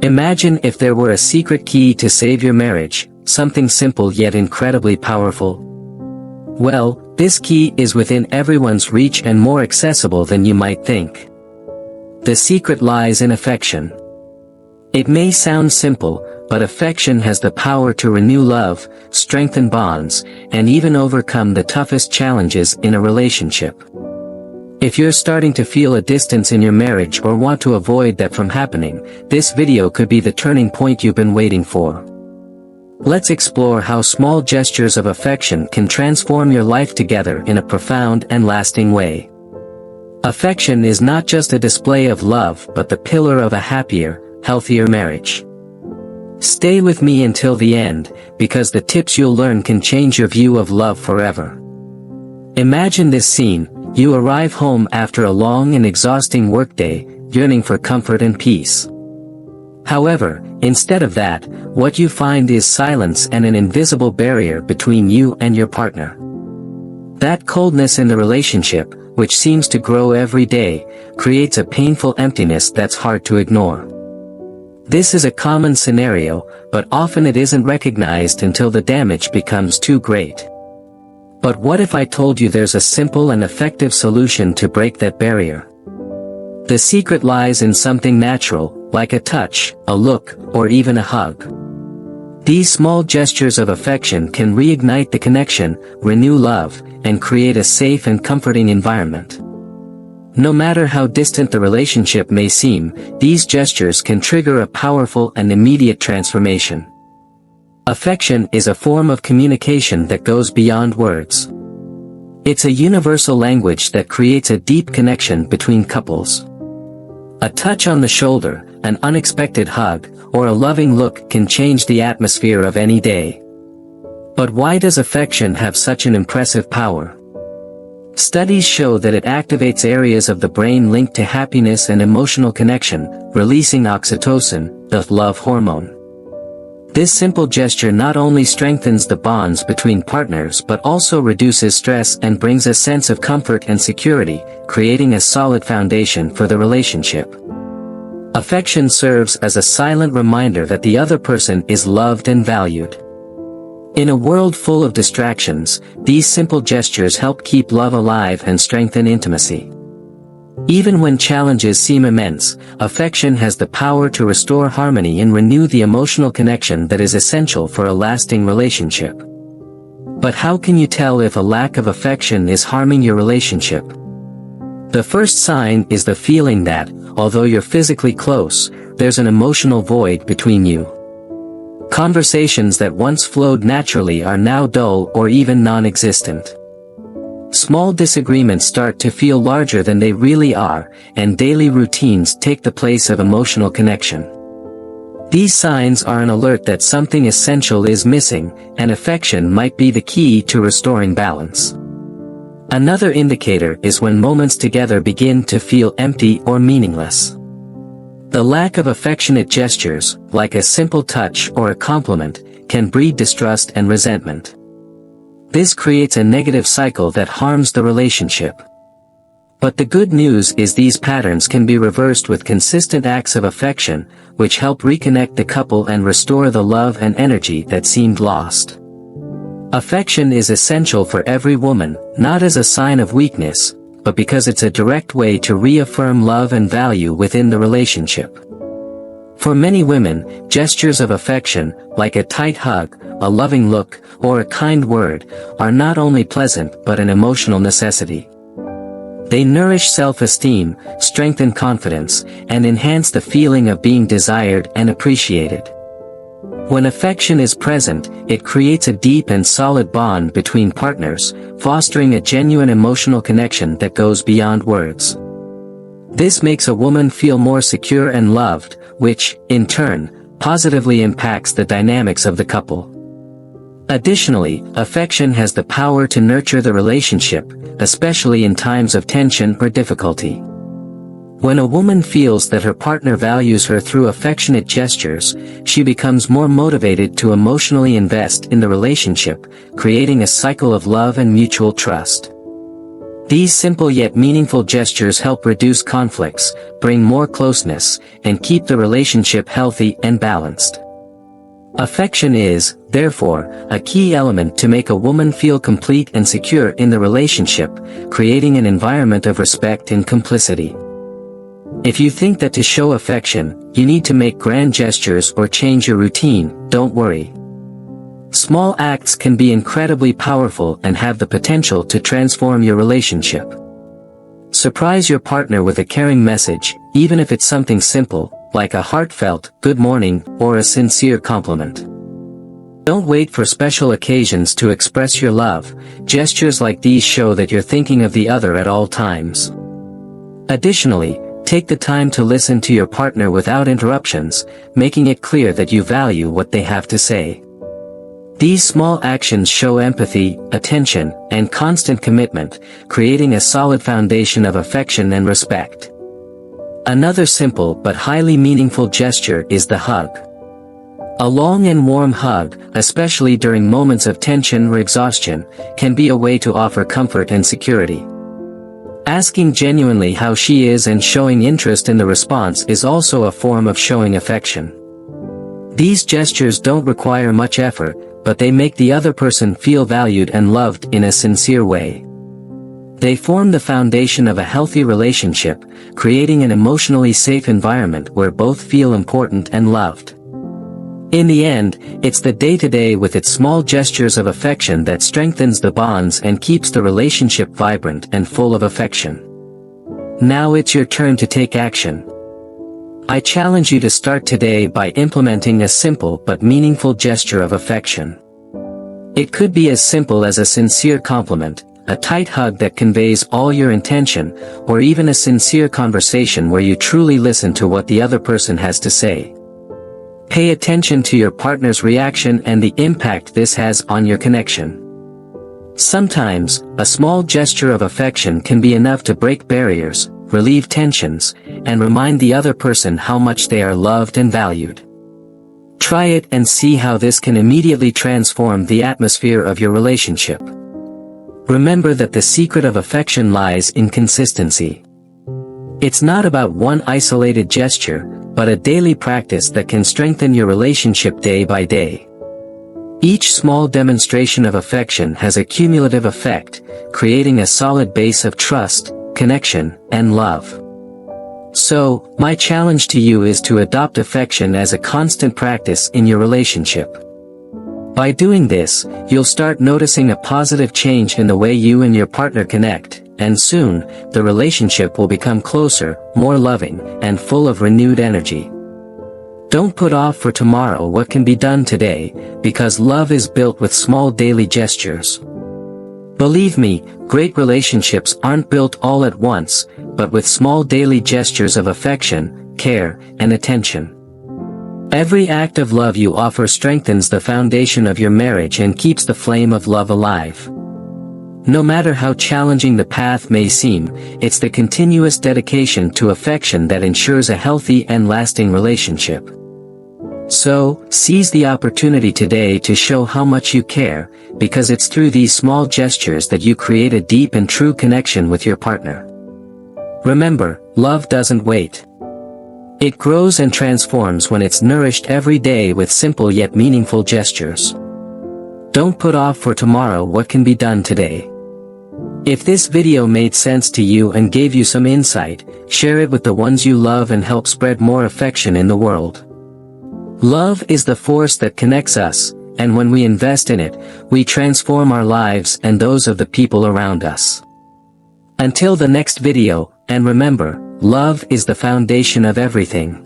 Imagine if there were a secret key to save your marriage, something simple yet incredibly powerful. Well, this key is within everyone's reach and more accessible than you might think. The secret lies in affection. It may sound simple, but affection has the power to renew love, strengthen bonds, and even overcome the toughest challenges in a relationship. If you're starting to feel a distance in your marriage or want to avoid that from happening, this video could be the turning point you've been waiting for. Let's explore how small gestures of affection can transform your life together in a profound and lasting way. Affection is not just a display of love but the pillar of a happier, healthier marriage. Stay with me until the end, because the tips you'll learn can change your view of love forever. Imagine this scene: you arrive home after a long and exhausting workday, yearning for comfort and peace. However, instead of that, what you find is silence and an invisible barrier between you and your partner. That coldness in the relationship, which seems to grow every day, creates a painful emptiness that's hard to ignore. This is a common scenario, but often it isn't recognized until the damage becomes too great. But what if I told you there's a simple and effective solution to break that barrier? The secret lies in something natural, like a touch, a look, or even a hug. These small gestures of affection can reignite the connection, renew love, and create a safe and comforting environment. No matter how distant the relationship may seem, these gestures can trigger a powerful and immediate transformation. Affection is a form of communication that goes beyond words. It's a universal language that creates a deep connection between couples. A touch on the shoulder, an unexpected hug, or a loving look can change the atmosphere of any day. But why does affection have such an impressive power? Studies show that it activates areas of the brain linked to happiness and emotional connection, releasing oxytocin, the love hormone. This simple gesture not only strengthens the bonds between partners but also reduces stress and brings a sense of comfort and security, creating a solid foundation for the relationship. Affection serves as a silent reminder that the other person is loved and valued. In a world full of distractions, these simple gestures help keep love alive and strengthen intimacy. Even when challenges seem immense, affection has the power to restore harmony and renew the emotional connection that is essential for a lasting relationship. But how can you tell if a lack of affection is harming your relationship? The first sign is the feeling that, although you're physically close, there's an emotional void between you. Conversations that once flowed naturally are now dull or even non-existent. Small disagreements start to feel larger than they really are, and daily routines take the place of emotional connection. These signs are an alert that something essential is missing, and affection might be the key to restoring balance. Another indicator is when moments together begin to feel empty or meaningless. The lack of affectionate gestures, like a simple touch or a compliment, can breed distrust and resentment. This creates a negative cycle that harms the relationship. But the good news is these patterns can be reversed with consistent acts of affection, which help reconnect the couple and restore the love and energy that seemed lost. Affection is essential for every woman, not as a sign of weakness, but because it's a direct way to reaffirm love and value within the relationship. For many women, gestures of affection, like a tight hug, a loving look, or a kind word, are not only pleasant but an emotional necessity. They nourish self-esteem, strengthen confidence, and enhance the feeling of being desired and appreciated. When affection is present, it creates a deep and solid bond between partners, fostering a genuine emotional connection that goes beyond words. This makes a woman feel more secure and loved, which, in turn, positively impacts the dynamics of the couple. Additionally, affection has the power to nurture the relationship, especially in times of tension or difficulty. When a woman feels that her partner values her through affectionate gestures, she becomes more motivated to emotionally invest in the relationship, creating a cycle of love and mutual trust. These simple yet meaningful gestures help reduce conflicts, bring more closeness, and keep the relationship healthy and balanced. Affection is, therefore, a key element to make a woman feel complete and secure in the relationship, creating an environment of respect and complicity. If you think that to show affection, you need to make grand gestures or change your routine, don't worry. Small acts can be incredibly powerful and have the potential to transform your relationship. Surprise your partner with a caring message, even if it's something simple, like a heartfelt, good morning, or a sincere compliment. Don't wait for special occasions to express your love. Gestures like these show that you're thinking of the other at all times. Additionally, take the time to listen to your partner without interruptions, making it clear that you value what they have to say. These small actions show empathy, attention, and constant commitment, creating a solid foundation of affection and respect. Another simple but highly meaningful gesture is the hug. A long and warm hug, especially during moments of tension or exhaustion, can be a way to offer comfort and security. Asking genuinely how she is and showing interest in the response is also a form of showing affection. These gestures don't require much effort, but they make the other person feel valued and loved in a sincere way. They form the foundation of a healthy relationship, creating an emotionally safe environment where both feel important and loved. In the end, it's the day-to-day with its small gestures of affection that strengthens the bonds and keeps the relationship vibrant and full of affection. Now it's your turn to take action. I challenge you to start today by implementing a simple but meaningful gesture of affection. It could be as simple as a sincere compliment, a tight hug that conveys all your intention, or even a sincere conversation where you truly listen to what the other person has to say. Pay attention to your partner's reaction and the impact this has on your connection. Sometimes, a small gesture of affection can be enough to break barriers, relieve tensions, and remind the other person how much they are loved and valued. Try it and see how this can immediately transform the atmosphere of your relationship. Remember that the secret of affection lies in consistency. It's not about one isolated gesture, but a daily practice that can strengthen your relationship day by day. Each small demonstration of affection has a cumulative effect, creating a solid base of trust, connection, and love. So, my challenge to you is to adopt affection as a constant practice in your relationship. By doing this, you'll start noticing a positive change in the way you and your partner connect, and soon, the relationship will become closer, more loving, and full of renewed energy. Don't put off for tomorrow what can be done today, because love is built with small daily gestures. Believe me, great relationships aren't built all at once, but with small daily gestures of affection, care, and attention. Every act of love you offer strengthens the foundation of your marriage and keeps the flame of love alive. No matter how challenging the path may seem, it's the continuous dedication to affection that ensures a healthy and lasting relationship. So, seize the opportunity today to show how much you care, because it's through these small gestures that you create a deep and true connection with your partner. Remember, love doesn't wait. It grows and transforms when it's nourished every day with simple yet meaningful gestures. Don't put off for tomorrow what can be done today. If this video made sense to you and gave you some insight, share it with the ones you love and help spread more affection in the world. Love is the force that connects us, and when we invest in it, we transform our lives and those of the people around us. Until the next video, and remember, love is the foundation of everything.